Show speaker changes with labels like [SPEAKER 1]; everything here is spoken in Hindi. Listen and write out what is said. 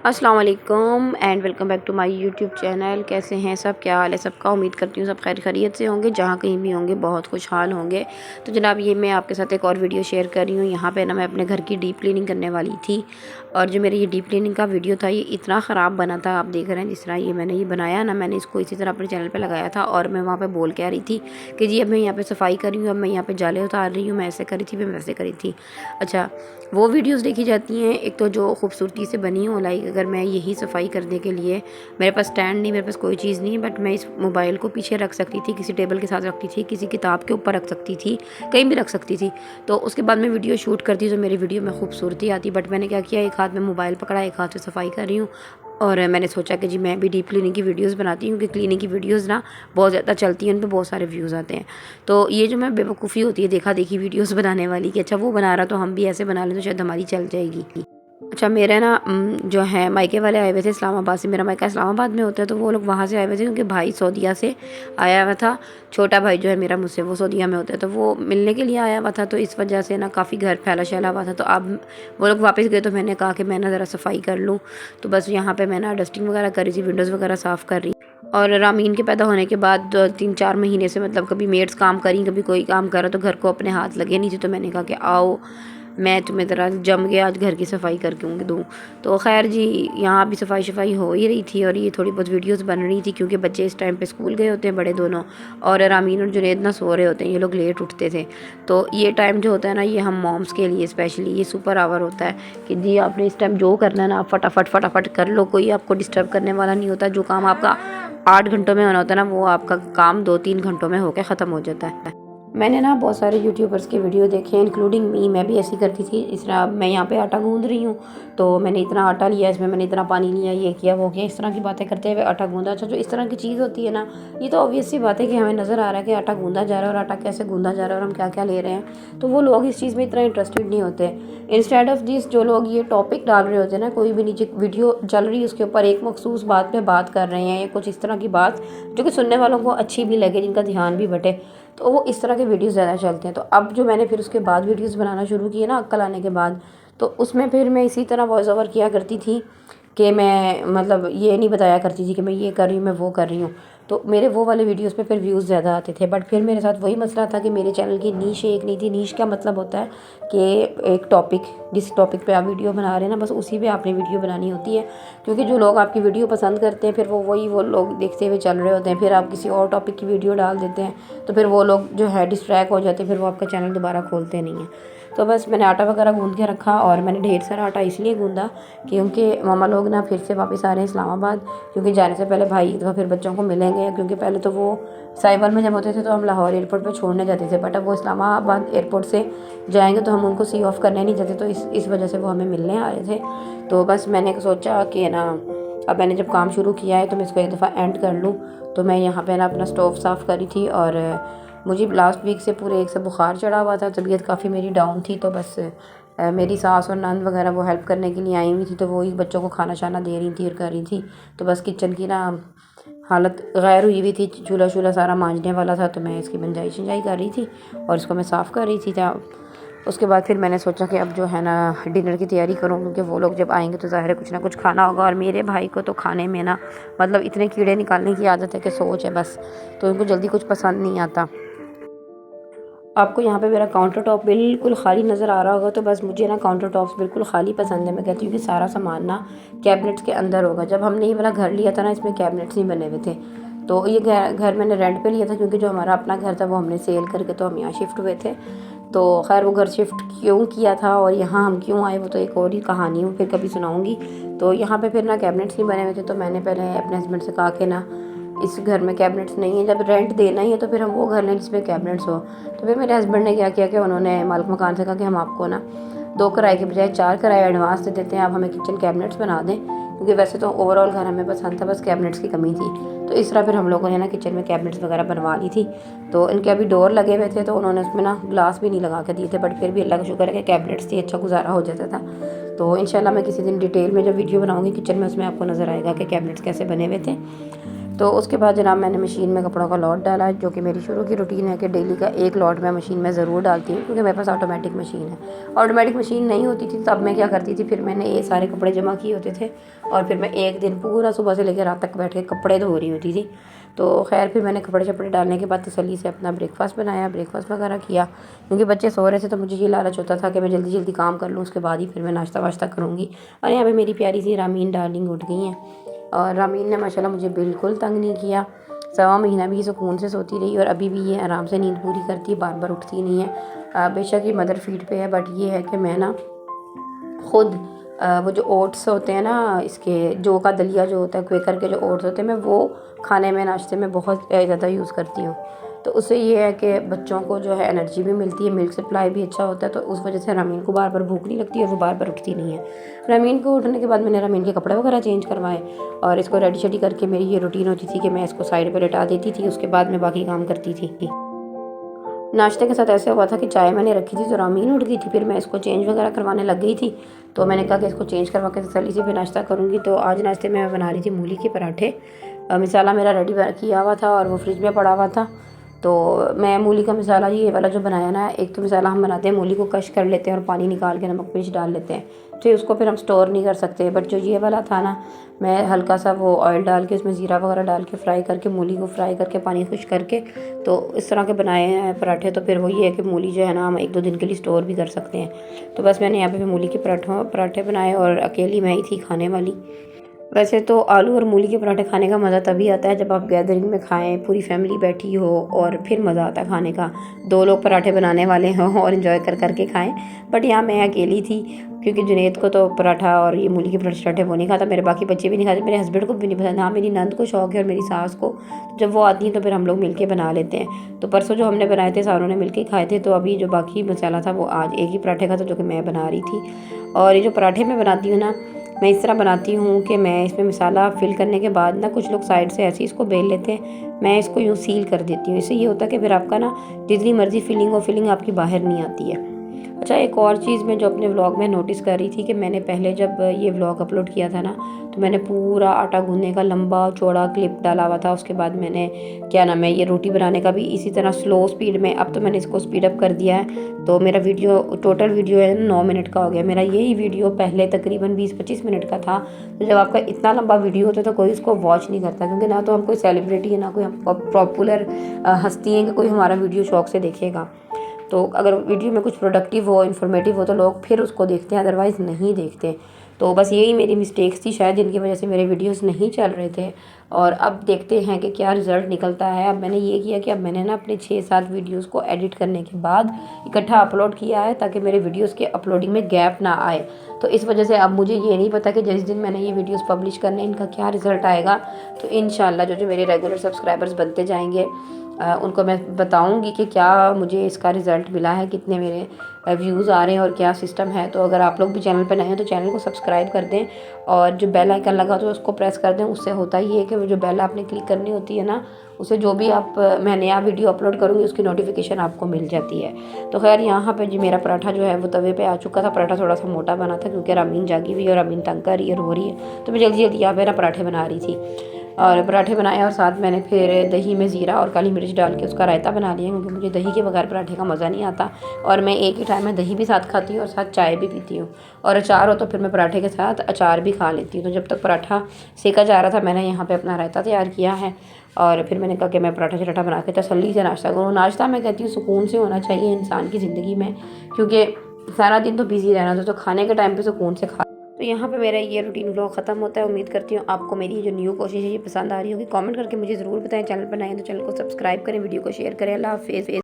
[SPEAKER 1] अस्सलाम वालेकुम and welcome back to my YouTube channel. कैसे हैं सब, क्या हाल है सबका। उम्मीद करती हूँ सब खैर खैरियत से होंगे, जहाँ कहीं भी होंगे बहुत खुशहाल होंगे। तो जनाब ये मैं आपके साथ एक और वीडियो शेयर कर रही हूँ। यहाँ पे ना मैं अपने घर की डीप क्लीनिंग करने वाली थी, और जो मेरी ये डीप क्लीनिंग का वीडियो था ये इतना ख़राब बना था। आप देख रहे हैं जिस तरह ये मैंने ये बनाया ना, मैंने इसको इसी तरह अपने चैनल पर लगाया था, और मैं वहाँ पर बोल के आ रही थी कि जी अब मैं यहाँ पर सफाई कर रही हूँ, अब मैं यहाँ पर जाले उतार रही हूँ, मैं ऐसे करी थी, मैं वैसे करी थी। अच्छा, वो वीडियोस देखी जाती हैं एक तो जो खूबसूरती से बनी हो, लाइक अगर मैं यही सफाई करने के लिए मेरे पास स्टैंड नहीं, मेरे पास कोई चीज़ नहीं, बट मैं इस मोबाइल को पीछे रख सकती थी, किसी टेबल के साथ रखती थी, किसी किताब के ऊपर रख सकती थी, कहीं भी रख सकती थी। तो उसके बाद मैं वीडियो शूट करती तो मेरी वीडियो में खूबसूरती आती, बट मैंने क्या किया, एक हाथ में मोबाइल पकड़ा, एक हाथ से सफाई कर रही हूँ। और मैंने सोचा कि जी मैं भी डीप क्लीनिंग की वीडियोस बनाती हूँ, क्योंकि क्लीनिंग की वीडियोस ना बहुत ज़्यादा चलती हैं, उन पर बहुत सारे व्यूज़ आते हैं। तो ये जो मैं बेवकूफ़ी होती है देखा देखी वीडियोस बनाने वाली, कि अच्छा वो बना रहा तो हम भी ऐसे बना लें तो शायद हमारी चल जाएगी। अच्छा, मेरे ना जो है मायके वाले आए हुए थे इस्लामाबाद से, मेरा मायका इस्लामाबाद में होता है, तो वो लोग वहाँ से आए हुए थे, क्योंकि भाई सऊदीया से आया हुआ था। छोटा भाई जो है मेरा मुझसे, वो सऊदीया में होता है, तो वो मिलने के लिए आया हुआ था, तो इस वजह से ना काफ़ी घर फैला शैला हुआ था। तो अब वो लोग वापस गए, तो मैंने कहा कि मैं ना ज़रा सफाई कर लूँ। तो बस यहाँ पर मैं ना डस्टिंग वगैरह कर रही थी, विंडोज़ वगैरह साफ़ कर रही। और रामीन के पैदा होने के बाद 3-4 महीने से मतलब कभी मेड्स काम करी, कभी कोई काम करा, तो घर को अपने हाथ लगे नहीं थे। तो मैंने कहा कि आओ मैं तुम्हें ज़रा जम के आज घर की सफाई करके दूँ। तो खैर जी, यहाँ भी सफाई शफाई हो ही रही थी, और ये थोड़ी बहुत वीडियोस बन रही थी, क्योंकि बच्चे इस टाइम पे स्कूल गए होते हैं बड़े दोनों, और रामीन और जुनैद ना सो रहे होते हैं, ये लोग लेट उठते थे। तो ये टाइम जो होता है ना, ये हम मॉम्स के लिए स्पेशली ये सुपर आवर होता है, कि जी आपने इस टाइम जो करना है ना आप फटाफट फटाफट कर लो, कोई आपको डिस्टर्ब करने वाला नहीं होता। जो काम आपका 8 घंटों में होना होता है ना, वो आपका काम 2-3 घंटों में होकर ख़त्म हो जाता है। मैंने ना बहुत सारे यूट्यूबर्स के वीडियो देखे हैं, इंक्लूडिंग मी, मैं भी ऐसी करती थी। इस तरह मैं यहाँ पे आटा गूंद रही हूँ, तो मैंने इतना आटा लिया, इसमें मैंने इतना पानी लिया, ये किया वो किया, इस तरह की बातें करते हुए आटा गूंदा। अच्छा, जो इस तरह की चीज़ होती है ना, ये तो ऑब्वियस सी बात है कि हमें नज़र आ रहा है कि आटा गूंदा जा रहा है, और आटा कैसे गूंदा जा रहा है और हम क्या क्या ले रहे हैं, तो वो लोग इस चीज़ में इतना इंटरेस्टेड नहीं होते। इंस्टेड ऑफ दिस जो लोग ये टॉपिक डाल रहे होते हैं ना, कोई भी नीचे वीडियो चल रही है उसके ऊपर एक मखसूस बात पे बात कर रहे हैं, या कुछ इस तरह की बात जो कि सुनने वालों को अच्छी भी लगे, जिनका ध्यान भी बटे, तो वो इस तरह के वीडियोस ज़्यादा चलते हैं। तो अब जो मैंने फिर उसके बाद वीडियोस बनाना शुरू किए ना अक्ल आने के बाद, तो उसमें फिर मैं इसी तरह वॉइस ओवर किया करती थी, कि मैं मतलब ये नहीं बताया करती थी कि मैं ये कर रही हूँ, मैं वो कर रही हूँ। तो मेरे वो वाले वीडियोस पे फिर व्यूज़ ज़्यादा आते थे, बट फिर मेरे साथ वही मसला था कि मेरे चैनल की नीश एक नहीं थी। नीश का मतलब होता है कि एक टॉपिक, जिस टॉपिक पे आप वीडियो बना रहे हैं ना, बस उसी पे आपने वीडियो बनानी होती है, क्योंकि जो लोग आपकी वीडियो पसंद करते हैं फिर वो लोग देखते हुए चल रहे होते हैं। फिर आप किसी और टॉपिक की वीडियो डाल देते हैं, तो फिर वो लोग जो है डिस्ट्रैक्ट हो जाते हैं, फिर वो आपका चैनल दोबारा खोलते नहीं हैं। तो बस मैंने आटा वगैरह गूंद के रखा, और मैंने ढेर सारा आटा इसलिए गूंदा क्योंकि मामा लोग ना फिर से वापस आ रहे हैं इस्लामाबाद, क्योंकि जाने से पहले भाई एक दफ़ा फिर बच्चों को मिलेंगे। क्योंकि पहले तो वो साइबर में जब होते थे तो हम लाहौर एयरपोर्ट पर छोड़ने जाते थे, बट अब वो इस्लामाबाद एयरपोर्ट से जाएंगे तो हम उनको सी ऑफ करने नहीं जाते, तो इस वजह से वो हमें मिलने आ रहे थे। तो बस मैंने सोचा कि ना अब मैंने जब काम शुरू किया है तो मैं इसको एक दफ़ा एंड कर लूँ। तो मैं यहाँ पे ना अपना स्टोव साफ़ करी थी, और मुझे लास्ट वीक से पूरे एक से बुखार चढ़ा हुआ था, तबीयत काफ़ी मेरी डाउन थी। तो बस मेरी सास और नंद वगैरह वो हेल्प करने के लिए आई हुई थी, तो वो ही बच्चों को खाना शाना दे रही थी और कर रही थी। तो बस किचन की ना हालत गैर हुई हुई थी, चूल्हा शूल्हा सारा मांजने वाला था, तो मैं इसकी बंजाई शंजाई कर रही थी और इसको मैं साफ़ कर रही थी। उसके बाद फिर मैंने सोचा कि अब जो है ना डिनर की तैयारी करूँ, क्योंकि वो लोग जब आएंगे तो ज़ाहिर है कुछ ना कुछ खाना होगा। और मेरे भाई को तो खाने में ना मतलब इतने कीड़े निकालने की आदत है कि सोच है बस, तो उनको जल्दी कुछ पसंद नहीं आता। आपको यहाँ पे मेरा काउंटर टॉप बिल्कुल खाली नज़र आ रहा होगा, तो बस मुझे ना काउंटर टॉप्स बिल्कुल खाली पसंद है। मैं कहती हूँ कि सारा सामान ना कैबिनेट्स के अंदर होगा। जब हमने ये वाला घर लिया था ना, इसमें कैबिनेट्स नहीं बने हुए थे, तो ये घर मैंने रेंट पे लिया था, क्योंकि जो हमारा अपना घर था वो हमने सेल करके तो हम यहाँ शिफ्ट हुए थे। तो खैर वो घर शिफ्ट क्यों किया था और यहाँ हम क्यों आए, वो तो एक और ही कहानी हो, फिर कभी सुनाऊँगी। तो यहाँ पर फिर ना कैबिनेट्स नहीं बने हुए थे, तो मैंने पहले अपने हस्बैंड से कहा कि ना इस घर में कैबिनेट्स नहीं है, जब रेंट देना ही है तो फिर हम वो घर लें जिसमें कैबिनेट्स हो। तो फिर मेरे हस्बैंड ने क्या किया कि उन्होंने मालिक मकान से कहा कि हम आपको ना 2 किराए के बजाय 4 किराए एडवांस दे देते हैं, आप हमें किचन कैबिनेट्स बना दें, क्योंकि वैसे तो ओवरऑल घर हमें पसंद था, बस कैबिनेट्स की कमी थी। तो इस तरह फिर हम लोगों ने ना किचन में कैबिनेट्स वगैरह बनवा ली थी। तो इनके अभी डोर लगे हुए थे, तो उन्होंने उसमें ना ग्लास भी नहीं लगा के दिए थे, बट फिर भी अल्लाह का शुक्र है कि कैबिनेट्स थी, अच्छा गुजारा हो जाता था। तो इंशाल्लाह मैं किसी दिन डिटेल में जब वीडियो बनाऊँगी किचन में, उसमें आपको नज़र आएगा कि कैबिनेट्स कैसे बने हुए थे। तो उसके बाद जनाब मैंने मशीन में कपड़ों का लॉट डाला, जो कि मेरी शुरू की रूटीन है कि डेली का एक लॉट मैं मशीन में ज़रूर डालती हूँ, क्योंकि मेरे पास ऑटोमेटिक मशीन है। ऑटोमेटिक मशीन नहीं होती थी तब मैं क्या करती थी, फिर मैंने ये सारे कपड़े जमा किए होते थे और फिर मैं एक दिन पूरा सुबह से लेकर रात तक बैठ के कपड़े धो रही होती थी। तो खैर फिर मैंने कपड़े शपड़े डालने के बाद तसल्ली से अपना ब्रेकफास्ट बनाया, ब्रेकफास्ट वगैरह किया, क्योंकि बच्चे सो रहे थे तो मुझे ये लालच होता था कि मैं जल्दी जल्दी काम कर लूँ, उसके बाद ही फिर मैं नाश्ता वाश्ता करूँगी। और यहाँ पे मेरी प्यारी सी रामीन डार्लिंग उठ गई हैं और रामीन ने माशाल्लाह मुझे बिल्कुल तंग नहीं किया। 1.25 महीना भी सुकून से सोती रही और अभी भी ये आराम से नींद पूरी करती है, बार बार उठती नहीं है। बेशक ये मदर फीड पे है, बट ये है कि मैं ना खुद वो जो ओट्स होते हैं ना, इसके जौ का दलिया जो होता है, क्वेकर के जो ओट्स होते हैं, मैं वो खाने में नाश्ते में बहुत ज़्यादा यूज़ करती हूँ। तो उससे ये है कि बच्चों को जो है एनर्जी भी मिलती है, मिल्क सप्लाई भी अच्छा होता है, तो उस वजह से रामीन को बार बार भूख नहीं लगती और वो बार बार उठती नहीं है। रामीन को उठने के बाद मैंने रामीन के कपड़े वगैरह चेंज करवाए और इसको रेडी शेडी करके मेरी ये रूटीन होती थी कि मैं इसको साइड पर लेटा देती थी, उसके बाद मैं बाकी काम करती थी। नाश्ते के साथ ऐसे हुआ था कि चाय मैंने रखी थी तो रामीन उठ गई थी, फिर मैं इसको चेंज वगैरह करवाने लग गई थी। तो मैंने कहा कि इसको चेंज करवा के तसल्ली से फिर नाश्ता करूँगी। तो आज नाश्ते में मैं बना रही थी मूली के पराठे। मसाला मेरा रेडी किया हुआ था और वो फ्रिज में पड़ा हुआ था। तो मैं मूली का मसाला ये वाला जो बनाया ना, एक तो मसाला हम बनाते हैं मूली को कश कर लेते हैं और पानी निकाल के नमक मिर्च डाल लेते हैं, तो उसको फिर हम स्टोर नहीं कर सकते। बट जो ये वाला था ना, मैं हल्का सा वो ऑयल डाल के उसमें ज़ीरा वगैरह डाल के फ्राई करके मूली को फ्राई करके पानी खुश करके तो इस तरह के बनाए हैं पराठे। तो फिर वो ये है कि मूली जो है ना हम 1-2 दिन के लिए स्टोर भी कर सकते हैं। तो बस मैंने यहाँ पे मूली के पराठे बनाए और अकेली मैं ही थी खाने वाली। वैसे तो आलू और मूली के पराठे खाने का मज़ा तभी आता है जब आप गैदरिंग में खाएं, पूरी फैमिली बैठी हो और फिर मज़ा आता है खाने का। 2 लोग पराठे बनाने वाले हों और इन्जॉय कर कर के खाएं। बट यहाँ मैं अकेली थी, क्योंकि जुनैद को तो पराठा और ये मूली के पराठे वो नहीं खाता, मेरे बाकी बच्चे भी नहीं खाते, मेरे हस्बैंड को भी नहीं पसंद। हाँ, मेरी नंद को शौक़ है और मेरी सास को, जब वो आती हैं तो फिर हम लोग मिलके बना लेते हैं। तो परसों जो हमने बनाए थे सारों ने मिलके खाए थे। तो अभी जो बाकी मसाला था वो आज एक ही पराठे का था जो कि मैं बना रही थी। और ये जो पराठे मैं बनाती हूँ ना, मैं इस तरह बनाती हूँ कि मैं इसमें मसाला फिल करने के बाद ना, कुछ लोग साइड से ऐसे ही इसको बेल लेते हैं, मैं इसको यूँ सील कर देती हूँ। इससे ये होता है कि फिर आपका ना जितनी मर्ज़ी फिलिंग आपकी बाहर नहीं आती है। अच्छा, एक और चीज़ मैं जो अपने व्लॉग में नोटिस कर रही थी कि मैंने पहले जब ये व्लॉग अपलोड किया था ना, तो मैंने पूरा आटा गूँथने का लंबा चौड़ा क्लिप डाला हुआ था। उसके बाद मैंने क्या नाम है, ये रोटी बनाने का भी इसी तरह स्लो स्पीड में। अब तो मैंने इसको स्पीड अप कर दिया है, तो मेरा वीडियो टोटल वीडियो है 9 मिनट का हो गया। मेरा यही वीडियो पहले तकरीबन 20-25 मिनट का था। तो जब आपका इतना लंबा वीडियो होता है तो कोई उसको वॉच नहीं करता, क्योंकि ना तो हम कोई सेलिब्रिटी है, ना कोई हम पॉपुलर हस्ती हैं कि कोई हमारा वीडियो शौक से देखेगा। तो अगर वीडियो में कुछ प्रोडक्टिव हो, इन्फॉर्मेटिव हो तो लोग फिर उसको देखते हैं, अदरवाइज़ नहीं देखते। तो बस यही मेरी मिस्टेक्स थी शायद, जिनकी वजह से मेरे वीडियोस नहीं चल रहे थे। और अब देखते हैं कि क्या रिज़ल्ट निकलता है। अब मैंने ये किया कि अब मैंने ना अपने 6-7 वीडियोस को एडिट करने के बाद इकट्ठा अपलोड किया है, ताकि मेरे वीडियोस के अपलोडिंग में गैप ना आए। तो इस वजह से अब मुझे ये नहीं पता कि जिस दिन मैंने ये वीडियोस पब्लिश करने इनका क्या रिज़ल्ट आएगा। तो इंशाल्लाह जो मेरे रेगुलर सब्सक्राइबर्स बनते जाएंगे उनको मैं बताऊंगी कि क्या मुझे इसका रिज़ल्ट मिला है, कितने मेरे व्यूज़ आ रहे हैं और क्या सिस्टम है। तो अगर आप लोग भी चैनल पर नए हैं तो चैनल को सब्सक्राइब कर दें और जो बेल आइकन लगा तो उसको प्रेस कर दें। उससे होता ही है कि वो जो बेल आपने क्लिक करनी होती है ना, उससे जो भी मैं नया वीडियो अपलोड करूँगी उसकी नोटिफिकेशन आपको मिल जाती है। तो खैर यहाँ पे जो मेरा पराठा जो है वो तवे पे आ चुका था। पराठा थोड़ा सा मोटा बना था क्योंकि रामीन जागी हुई है और रामीन तंग कर रही है, रो रही है, तो मैं जल्दी जल्दी यहाँ पे ना पराठे बना रही थी। और पराठे बनाए और साथ मैंने फिर दही में ज़ीरा और काली मिर्च डाल के उसका रायता बना लिया, क्योंकि मुझे दही के बगैर पराठे का मज़ा नहीं आता। और मैं एक ही टाइम में दही भी साथ खाती हूँ और साथ चाय भी पीती हूँ। और अचार हो तो फिर मैं पराठे के साथ अचार भी खा लेती हूँ। तो जब तक पराठा सेका जा रहा था मैंने यहाँ पे अपना रायता तैयार किया है और फिर मैंने कहा कि मैं पराठा चराठा बना के तसल्ली से नाश्ता करूँ। नाश्ता मैं कहती हूँ सुकून से होना चाहिए इंसान की ज़िंदगी में, क्योंकि सारा दिन तो बिज़ी रहना था, तो खाने के टाइम पे सुकून से खा। तो यहाँ पे मेरा ये रूटीन व्लॉग ख़त्म होता है। उम्मीद करती हूँ आपको मेरी जो न्यू कोशिश है ये पसंद आ रही होगी। कमेंट करके मुझे ज़रूर बताएं। चैनल पर नए हैं तो चैनल को सब्सक्राइब करें, वीडियो को शेयर करें। अल्लाह हाफ़िज़।